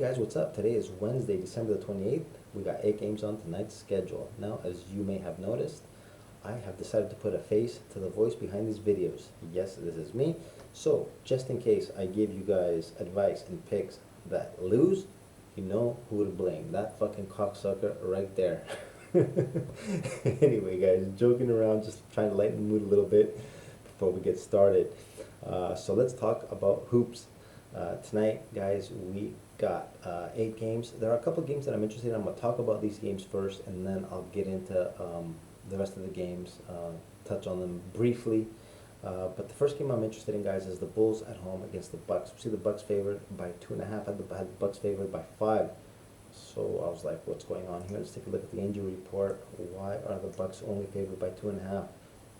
guys, what's up? Today is Wednesday, December the 28th. We got 8 games on tonight's schedule. Now, as you may have noticed, I have decided to put a face to the voice behind these videos. Yes, this is me. So, just in case I give you guys advice and picks that lose, you know who to blame. That fucking cocksucker right there. Anyway, guys, joking around, just trying to lighten the mood a little bit before we get started. So let's talk about hoops. Tonight, guys, we got 8 games. There are a couple of games that I'm interested in. I'm going to talk about these games first, and then I'll get into the rest of the games, touch on them briefly. But the first game I'm interested in, guys, is the Bulls at home against the Bucks. We see the Bucks favored by 2.5. I had the Bucks favored by 5. So I was like, what's going on here? Let's take a look at the injury report. Why are the Bucks only favored by 2.5?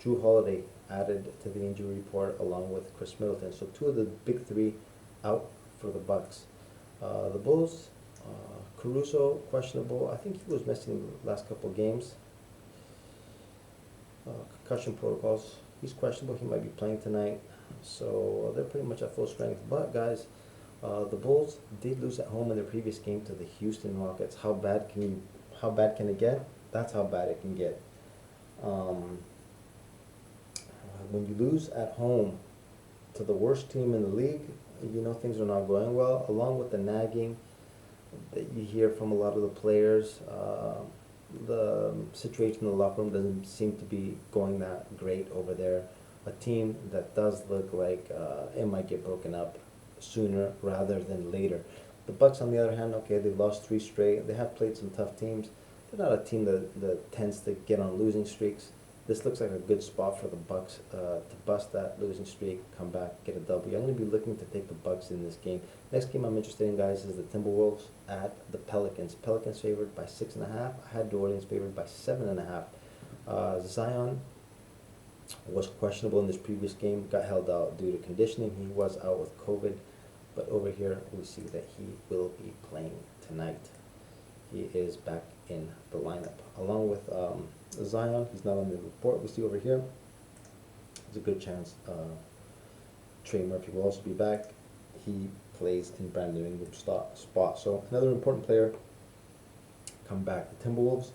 Jrue Holiday added to the injury report along with Chris Middleton. So two of the big three out for the Bucks. The Bulls, Caruso, questionable. I think he was missing the last couple of games. Concussion protocols. He's questionable. He might be playing tonight. So they're pretty much at full strength. But guys, the Bulls did lose at home in their previous game to the Houston Rockets. How bad can it get? That's how bad it can get. When you lose at home to the worst team in the league, you know things are not going well, along with the nagging that you hear from a lot of the players. The situation in the locker room doesn't seem to be going that great over there. A team that does look like it might get broken up sooner rather than later. The Bucks, on the other hand, okay, they've lost 3 straight. They have played some tough teams. They're not a team that tends to get on losing streaks. This looks like a good spot for the Bucks to bust that losing streak, come back, get a W. I'm going to be looking to take the Bucks in this game. Next game I'm interested in, guys, is the Timberwolves at the Pelicans. Pelicans favored by 6.5. I had New Orleans favored by 7.5. Zion was questionable in this previous game, got held out due to conditioning. He was out with COVID, but over here we see that he will be playing tonight. He is back in the lineup along with Zion. He's not on the report. We see over here. There's a good chance Trey Murphy will also be back. He plays in Brandon Ingram's spot. So another important player come back. The Timberwolves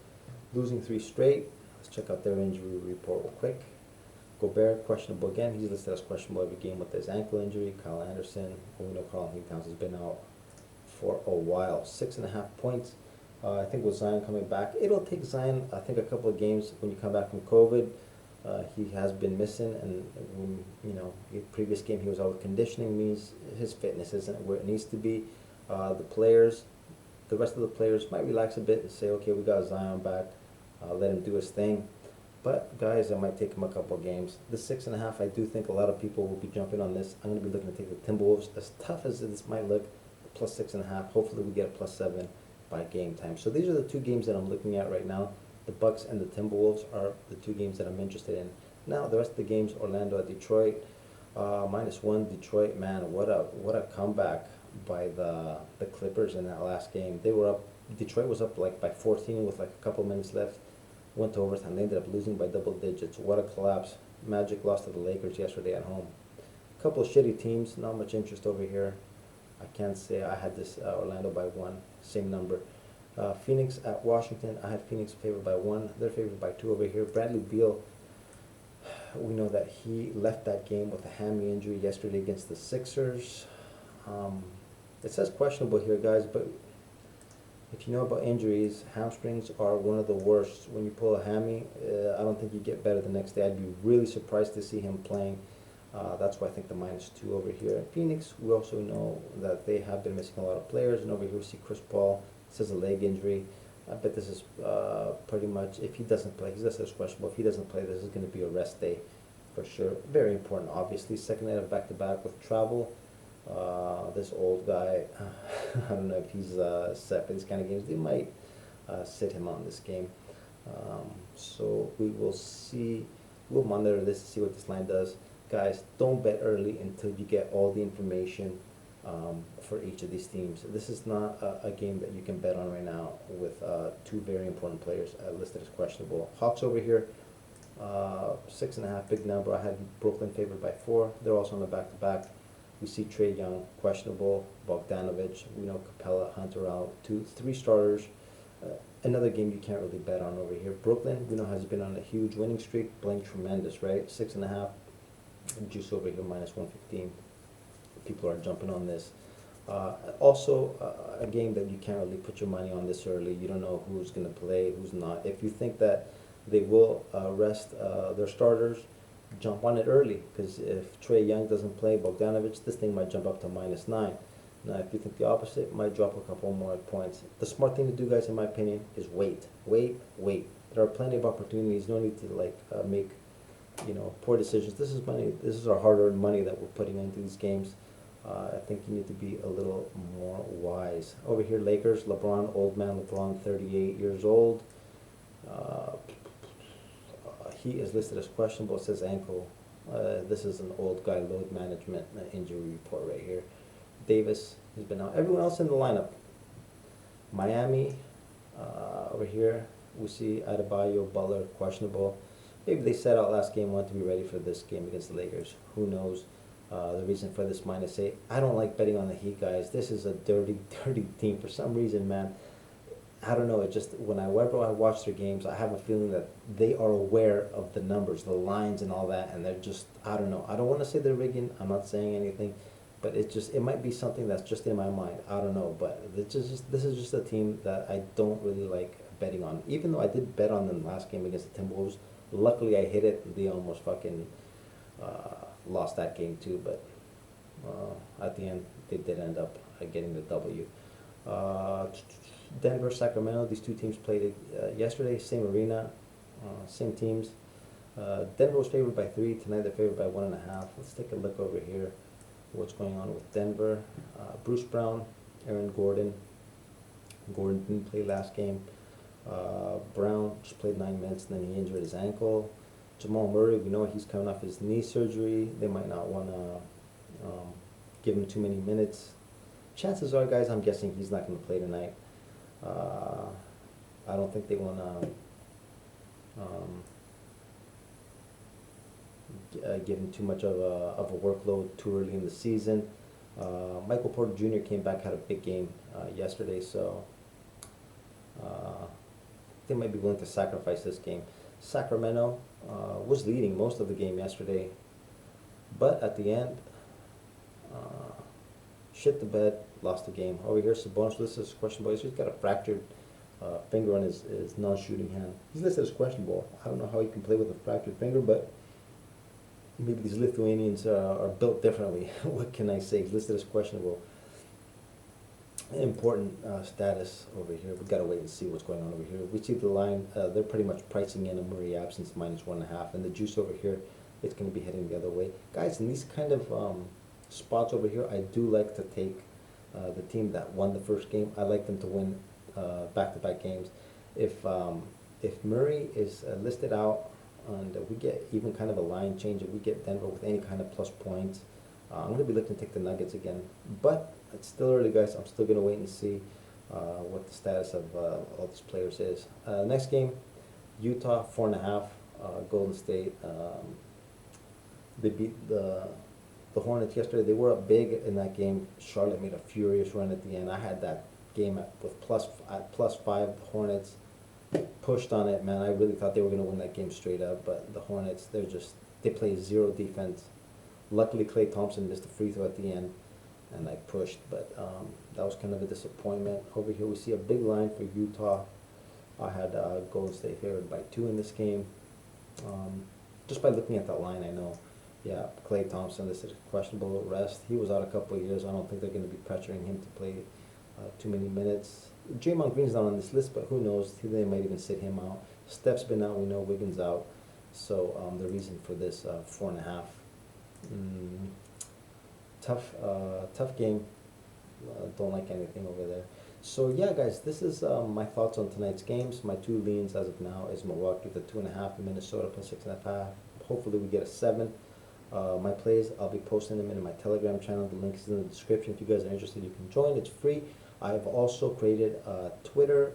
losing 3 straight. Let's check out their injury report real quick. Gobert, questionable again. He's listed as questionable every game with his ankle injury. Kyle Anderson, we know Karl-Anthony Towns has been out for a while. 6.5 points. I think with Zion coming back, it'll take Zion, I think, a couple of games when you come back from COVID. He has been missing, and the previous game he was out with conditioning, means his fitness isn't where it needs to be. The rest of the players might relax a bit and say, okay, we got Zion back, let him do his thing. But guys, it might take him a couple of games. The 6.5, I do think a lot of people will be jumping on this. I'm going to be looking to take the Timberwolves. As tough as this might look, plus 6.5. Hopefully we get a plus 7 by game time. So these are the 2 games that I'm looking at right now. The Bucks and the Timberwolves are the 2 games that I'm interested in. Now the rest of the games: Orlando at Detroit, -1. Detroit, man, what a comeback by the Clippers in that last game. They were up. Detroit was up like by 14 with like a couple minutes left. Went to overtime. They ended up losing by double digits. What a collapse. Magic lost to the Lakers yesterday at home. A couple of shitty teams. Not much interest over here. I can't say I had this Orlando by 1, same number. Phoenix at Washington. I had Phoenix favored by 1. They're favored by 2 over here. Bradley Beal, we know that he left that game with a hammy injury yesterday against the Sixers. It says questionable here, guys, but if you know about injuries, hamstrings are one of the worst. When you pull a hammy, I don't think you get better the next day. I'd be really surprised to see him playing. That's why I think the -2 over here. In Phoenix, we also know that they have been missing a lot of players, and over here we see Chris Paul. This is a leg injury. I bet this is pretty much, if he doesn't play, he's listed as questionable. If he doesn't play, this is going to be a rest day for sure. Very important, obviously. Second night of back-to-back with travel. This old guy, I don't know if he's set for these kind of games. They might sit him on this game. So we will see. We'll monitor this to see what this line does. Guys, don't bet early until you get all the information for each of these teams. This is not a game that you can bet on right now with 2 very important players listed as questionable. Hawks over here, 6.5, big number. I had Brooklyn favored by 4. They're also on the back-to-back. We see Trae Young questionable, Bogdanovich, we know Capella, Hunter out, three starters. Another game you can't really bet on over here. Brooklyn, we know, has been on a huge winning streak, playing tremendous, right? 6.5, juice over here minus 115. People are jumping on this. Also, a game that you can't really put your money on this early. You don't know who's going to play, who's not. If you think that they will rest their starters, jump on it early, because if Trae Young doesn't play, Bogdanovich, this thing might jump up to minus 9. Now, if you think the opposite, it might drop a couple more points. The smart thing to do, guys, in my opinion, is wait. There are plenty of opportunities. No need to make poor decisions. This is money. This is our hard-earned money that we're putting into these games. I think you need to be a little more wise. Over here, Lakers, LeBron, old man LeBron, 38 years old. He is listed as questionable. It says ankle. This is an old guy load management injury report right here. Davis has been out. Everyone else in the lineup. Miami, over here, we see Adebayo, Butler, questionable. Maybe they set out last game, want to be ready for this game against the Lakers. Who knows? The reason for this -8. I don't like betting on the Heat, guys. This is a dirty, dirty team. For some reason, man, I don't know. It just, whenever I watch their games, I have a feeling that they are aware of the numbers, the lines and all that, and they're just, I don't know. I don't want to say they're rigging. I'm not saying anything, but it might be something that's just in my mind. I don't know, but this is just a team that I don't really like betting on. Even though I did bet on them last game against the Timberwolves, luckily I hit it. They almost fucking lost that game too, but at the end they did end up getting the W. Denver, Sacramento, these two teams played yesterday, same arena, same teams. Denver was favored by 3, tonight they're favored by 1.5. Let's take a look over here, what's going on with Denver. Bruce Brown, Aaron Gordon. Gordon didn't play last game. Brown just played 9 minutes and then he injured his ankle. Jamal Murray, we know he's coming off his knee surgery. They might not want to give him too many minutes. Chances are, guys, I'm guessing he's not going to play tonight. I don't think they want to give him too much of a workload too early in the season. Michael Porter Jr. came back, had a big game yesterday, so they might be willing to sacrifice this game. Sacramento was leading most of the game yesterday, but at the end, shit the bed, lost the game. Over here, Sabonis listed as questionable. He's got a fractured finger on his non-shooting hand. He's listed as questionable. I don't know how he can play with a fractured finger, but maybe these Lithuanians are built differently. What can I say? He's listed as questionable. Important status over here. We've got to wait and see what's going on over here. We see the line, they're pretty much pricing in a Murray absence -1.5, and the juice over here, it's going to be heading the other way. Guys, in these kind of spots over here, I do like to take the team that won the first game. I like them to win back-to-back games. If Murray is listed out and we get even kind of a line change, if we get Denver with any kind of plus points, I'm going to be looking to take the Nuggets again. But it's still early, guys. I'm still going to wait and see what the status of all these players is. Next game, Utah, 4.5. Golden State. They beat the Hornets yesterday. They were up big in that game. Charlotte made a furious run at the end. I had that game with +5. The Hornets pushed on it, man. I really thought they were going to win that game straight up, but the Hornets, they play zero defense. Luckily, Klay Thompson missed a free throw at the end, and I pushed, but that was kind of a disappointment. Over here, we see a big line for Utah. I had Golden State favored by 2 in this game. Just by looking at that line, I know. Yeah, Klay Thompson, this is a questionable rest. He was out a couple of years. I don't think they're going to be pressuring him to play too many minutes. Draymond Green's not on this list, but who knows? They might even sit him out. Steph's been out. We know Wiggins out. So the reason for this 4.5. Tough game. Don't like anything over there. So yeah, guys, this is my thoughts on tonight's games. My 2 leans as of now is Milwaukee with a 2.5, and Minnesota plus 6.5. Hopefully we get a 7. My plays, I'll be posting them in my Telegram channel. The link is in the description. If you guys are interested, you can join. It's free. I've also created Twitter.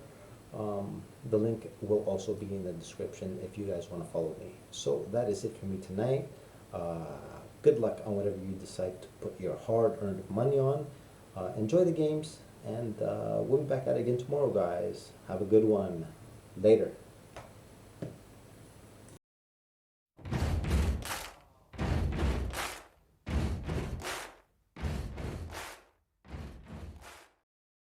The link will also be in the description if you guys want to follow me. So that is it for me tonight. good luck on whatever you decide to put your hard-earned money on. Enjoy the games, and we'll be back at it again tomorrow, guys. Have a good one. Later.